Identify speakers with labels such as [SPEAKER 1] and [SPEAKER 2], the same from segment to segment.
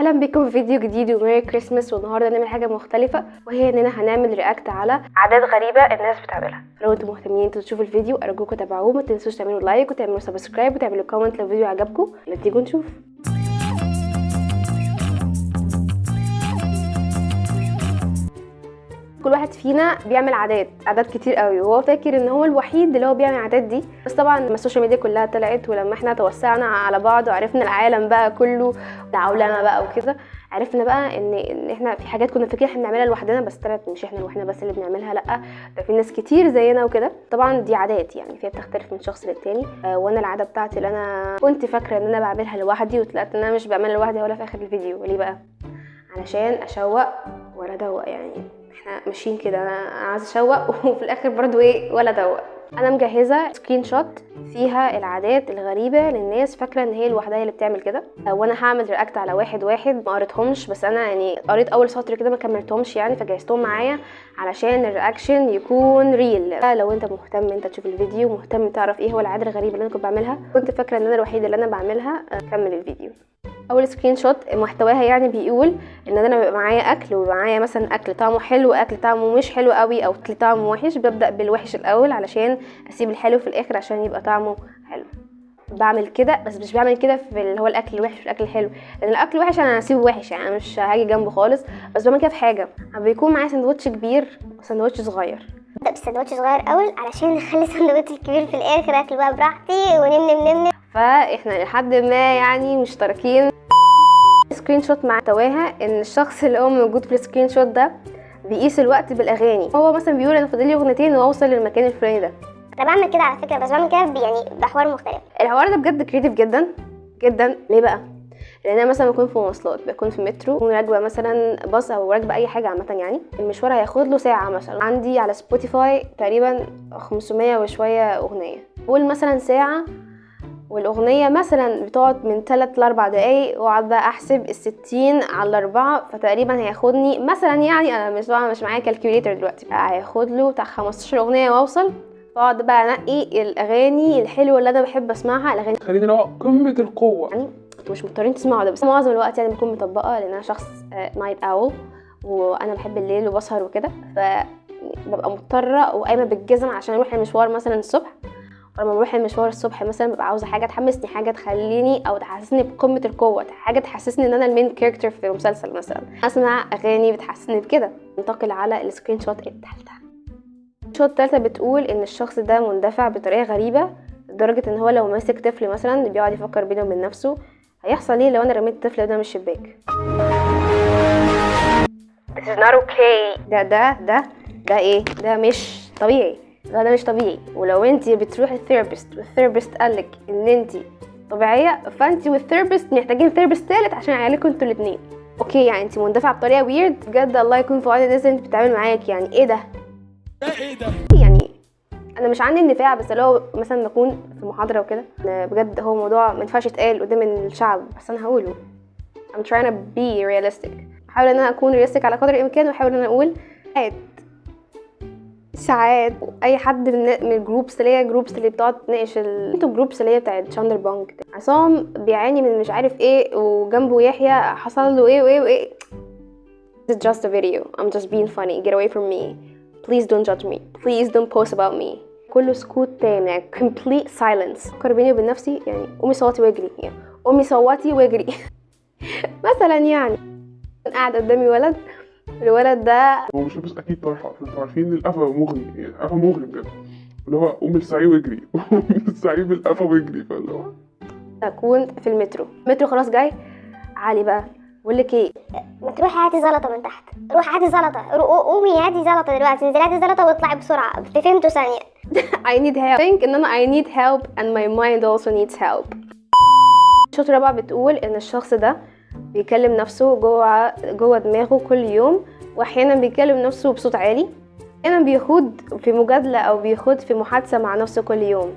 [SPEAKER 1] اهلا بكم في فيديو جديد وميري كريسماس. والنهارده هنعمل حاجه مختلفه، وهي اننا هنعمل رياكت على عادات غريبه الناس بتعملها. لو انتم مهتمين تشوفوا الفيديو ارجوكم تابعوه، ما تنسوش تعملوا لايك وتعملوا سبسكرايب وتعملوا كومنت لو الفيديو عجبكم. يلا تيجوا نشوف. كل واحد فينا بيعمل عادات كتير قوي، وهو فاكر ان هو الوحيد اللي هو بيعمل العادات دي. بس طبعا لما السوشيال ميديا كلها طلعت، ولما احنا توسعنا على بعض وعرفنا العالم بقى كله تعاولنا بقى وكده، عرفنا بقى ان احنا في حاجات كنا فاكرين احنا بنعملها لوحدنا، بس طلعت مش احنا لوحدنا بس اللي بنعملها، لا ده في ناس كتير زينا وكده. طبعا دي عادات يعني فيها بتختلف من شخص للتاني. وانا العاده بتاعتي اللي انا كنت فاكره ان انا بعملها لوحدي، وطلعت ان انا مش بعملها لوحدي ولا في اخر الفيديو. ليه بقى؟ علشان اشوق ولا ادوق، يعني احنا ماشيين كده، انا عايزه اشوق وفي الاخر برضو ايه ولا ادوق. انا مجهزه سكرين شوت فيها العادات الغريبه للناس فاكره ان هي لوحدها اللي بتعمل كده. وانا هعمل رياكت على واحد ما قريتهمش، بس انا يعني قريت اول سطر كده ما كملتهمش يعني، فجهزتهم معايا علشان الرياكشن يكون ريل. لو انت مهتم انت تشوف الفيديو، مهتم تعرف ايه هو العاده الغريبه اللي انا كنت بعملها، كنت فاكره ان انا الوحيده اللي انا بعملها، كمل الفيديو. اول سكرين شوت محتواها يعني بيقول ان انا بيبقى معايا اكل، وبيبقى معايا مثلا اكل طعمه حلو واكل طعمه مش حلو قوي، او اكل طعمه وحش. ببدا بالوحش الاول علشان اسيب الحلو في الاخر عشان يبقى طعمه حلو. بعمل كده، بس مش بعمل كده في اللي هو الاكل الوحش والاكل الحلو، لان الاكل الوحش انا هسيبه وحش يعني، أنا مش هاجي جنبه خالص. بس بعمل كده في حاجه بيكون معايا سندوتش كبير وسندوتش صغير.
[SPEAKER 2] ابدا بالسندوتش صغير اول علشان نخلي السندوتش الكبير في الاخر اكل بقى براحتي ونمنم.
[SPEAKER 1] فاحنا لحد ما يعني مشتركين. سكرين شوت محتواها ان الشخص اللي هو موجود في السكرين شوت ده بيقيس الوقت بالاغاني. هو مثلا بيقول انا فاضل لي اغنيتين واوصل للمكان الفلاني ده.
[SPEAKER 2] انا بعمل كده على فكره، بس بعمل كده يعني بحوار مختلف.
[SPEAKER 1] الحوار ده بجد كريتيف جدا جدا. ليه بقى؟ لان انا مثلا بكون في مواصلات، بكون في مترو، بكون راكبه مثلا باص او راكبه اي حاجه عامه، يعني المشوار هياخد له ساعه. مثلا عندي على سبوتيفاي تقريبا 500 وشويه اغنيه، قول مثلا ساعه، والاغنيه مثلا بتقعد من 3 ل 4 دقايق، واقعد بقى احسب ال60 على 4، فتقريبا هياخدني مثلا، يعني انا مش معايا كالكوليتر دلوقتي، هياخد له بتاع 15 اغنيه واوصل. فاقعد بقى انقي الاغاني الحلوه اللي انا بحب اسمعها، الاغاني
[SPEAKER 3] خلينا لو قمه القوه
[SPEAKER 1] يعني انتوا مش مضطرين تسمعوا ده، بس معظم الوقت يعني بكون مطبقه، لان انا شخص نايت اول، وانا بحب الليل وبسهر وكده، فببقى مضطره وقايمه بالجزم عشان اروح المشوار مثلا الصبح. ولما بروح المشوار الصبح مثلا ببقى عاوزه حاجه تحمسني، حاجه تخليني او تحسسني بقمه القوه، حاجه تحسسني ان انا المين كاركتر في مسلسل مثلا، اسمع اغاني بتحسسني بكده. ننتقل على السكرين شوت الثالثه. الشوت الثالثه بتقول ان الشخص ده مندفع بطريقه غريبه لدرجه ان هو لو ماسك طفل مثلا بيقعد يفكر بينه وبين نفسه هيحصل ايه لو انا رميت الطفل ده من الشباك. This is not okay. ده ايه؟ ده مش طبيعي، ده مش طبيعي. ولو انت بتروحي الثيرابيست والثيرابيست قالك ان انت طبيعيه، فانت والثيرابيست محتاجين ثيرابيست ثالث عشان يعالجكم انتوا الاثنين. اوكي يعني انت مندفعه بطريقه ويرد بجد، الله يكون في عون الناس اللي انت بتتعامل معاك. يعني ايه ده؟ يعني انا مش عندي اندفاع، بس لو مثلا بكون في محاضره وكده بجد هو موضوع ما ينفعش يتقال قدام الشعب، بس انا هقوله. I'm trying to be realistic. بحاول ان انا اكون realistic على قدر الامكان، وبحاول ان انا اقول ساعات اي حد من الجروبس اللي هي اللي بتقعد تناقش انتوا الجروبس اللي هي بتاعت شاندر بانك، عصام بيعاني من مش عارف ايه، وجنبه يحيى حصل له ايه. This is just a video. I'm just being funny. Get away from me. Please don't judge me. Please don't post about me. كله سكوت تام، يعني complete silence. فكر بيني وبين نفسي يعني قومي صوتي واجري، يعني قومي صوتي واجري مثلا. يعني قاعد قدامي ولد، الولد ده
[SPEAKER 3] هو مش لابس اكيد طرحه، انتوا عارفين القفا مغري، يعني قفا مغري بجد، اللي هو قوم السعي واجري قوم السعي بالقفا واجري. فاللي هو
[SPEAKER 1] اكون في المترو خلاص جاي علي بقى، بقول لك ايه،
[SPEAKER 2] ما تروحي هاتي زلطه من تحت، روحي هاتي زلطه، قومي هاتي زلطه دلوقتي، انزلي هاتي زلطه واطلعي بسرعه في فهمتوا ثانيه.
[SPEAKER 1] I need help. think ان انا I need help and my mind also needs help. الشوط الرابع بتقول ان الشخص ده بيكلم نفسه جوه دماغه كل يوم، واحيانا بيكلم نفسه بصوت عالي، احيانا بيخوض في مجادله او بيخوض في محادثه مع نفسه كل يوم.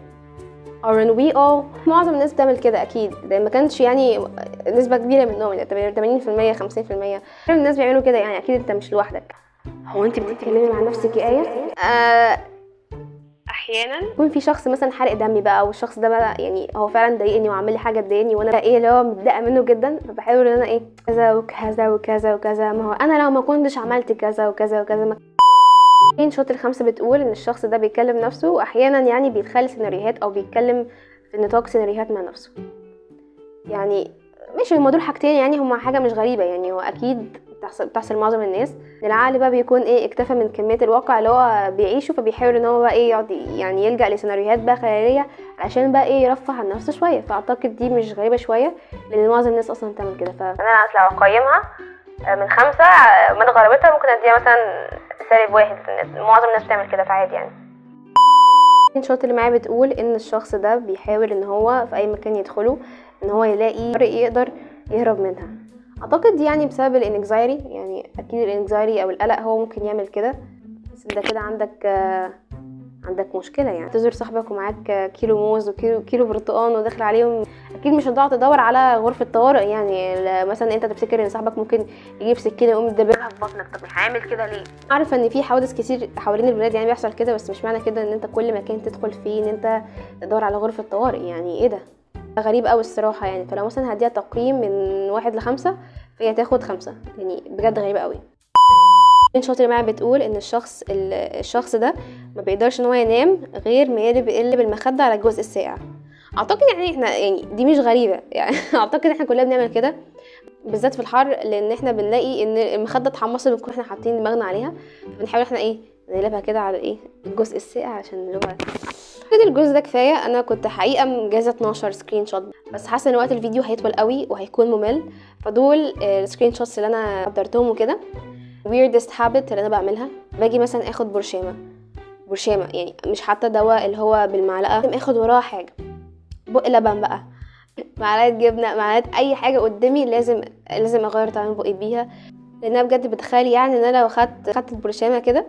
[SPEAKER 1] aren't we all؟ معظم الناس بتعمل كده اكيد، ده ما كانش يعني نسبه كبيره منهم، يعني 80% 50% الناس بيعملوا كده، يعني اكيد انت مش لوحدك. هو انت بتتكلمي مع نفسك يا ايه؟ احيانا يكون في شخص مثلا حرق دمي بقى، والشخص ده بقى يعني هو فعلا ضايقني وعامل لي حاجه تضايقني، وانا بقى ايه اللي هو متضايقه منه جدا، فبحاول ان انا ايه كذا وكذا وكذا وكذا، ما هو انا لو ما كنتش عملت كذا وكذا وكذا ما شاطر 5 بتقول ان الشخص ده بيكلم نفسه، واحيانا يعني بيتخيل سيناريوهات او بيتكلم في نطاق سيناريوهات مع نفسه. يعني مش هما دول حاجتين، يعني هما حاجه مش غريبه، يعني هو اكيد بتحصل معظم الناس. العقل بقى بيكون ايه اكتفى من كميه الواقع اللي هو بيعيشه، فبيحاول ان هو بقى ايه يقعد يعني يلجأ لسيناريوهات بقى خياليه عشان بقى ايه يرفه عن نفسه شويه. فاعتقد دي مش غريبه شويه، لان معظم الناس اصلا بتعمل كده. فانا لو اقيمها من 5 من غرابتها ممكن اديها مثلا -1. معظم الناس بتعمل كده فعادي يعني. الشوط اللي معايا بتقول ان الشخص ده بيحاول ان هو في اي مكان يدخله ان هو يلاقي طريق يقدر يهرب منها. اعتقد دي يعني بسبب الانكزايري، يعني اكيد الانكزايري او القلق هو ممكن يعمل كده. بس انت كده عندك مشكله، يعني تزور صاحبك ومعاك كيلو موز وكيلو برتقان وداخل عليهم، اكيد مش هتقعد تدور على غرفه طوارئ. يعني مثلا انت تفتكر ان صاحبك ممكن يجيب سكينه يقوم يدبرها في بطنك، طب هيعمل كده ليه؟ عارفه ان في حوادث كتير حوالين البلاد يعني بيحصل كده، بس مش معنى كده ان انت كل مكان تدخل فيه ان انت تدور على غرفه طوارئ. يعني ايه ده غريب قوي الصراحه يعني. فلو مثلا هديها تقييم من 1 ل5 فهي تاخد 5، يعني بجد غريبه قوي. الشاطر معايا بتقول ان الشخص ده ما بيقدرش ان هو ينام غير ما يقلب المخده على الجزء الساقع. اعتقد يعني احنا يعني دي مش غريبه يعني اعتقد احنا كلنا بنعمل كده بالذات في الحر، لان احنا بنلاقي ان المخده اتحمصت بنكون احنا حاطين دماغنا عليها، فبنحاول احنا ايه نقلبها كده على ايه الجزء الساقع عشان اللي هو كده. الجزء ده كفايه. انا كنت حقيقه مجهزه 12 سكرين شوت، بس حاسه ان وقت الفيديو هيطول قوي وهيكون ممل، فدول السكرين شوتس اللي انا قدرتهم وكده. weirdest habit اللي انا بعملها، باجي مثلا اخد برشامه يعني مش حتى دواء اللي هو بالمعلقه، لازم اخد وراها حاجه، بق لبن بقى، معلقه جبنه، معلقه اي حاجه قدامي لازم اغير طعم بقي بيها، لان انا بجد بتخيل يعني ان انا لو خدت البرشامه كده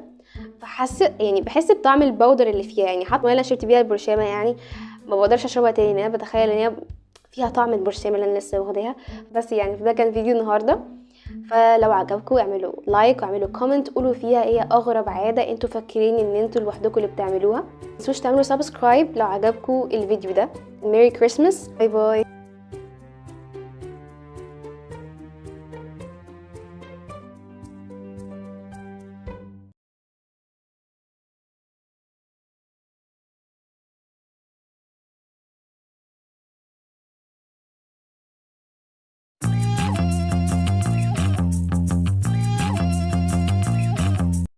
[SPEAKER 1] بحس بطعم البودر اللي فيها، يعني حتى ما انا شربت بيها البرشامه يعني ما بقدرش اشربها تاني، لان انا بتخيل ان هي فيها طعم البرشامه اللي انا لسه واخداها. بس يعني ده كان فيديو النهارده، فلو عجبكم اعملوا لايك واعملوا كومنت، قولوا فيها ايه اغرب عاده انتوا فاكرين ان انتوا لوحدكم اللي بتعملوها. متنسوش تعملوا سبسكرايب لو عجبكم الفيديو ده. ميري كريسماس، باي باي.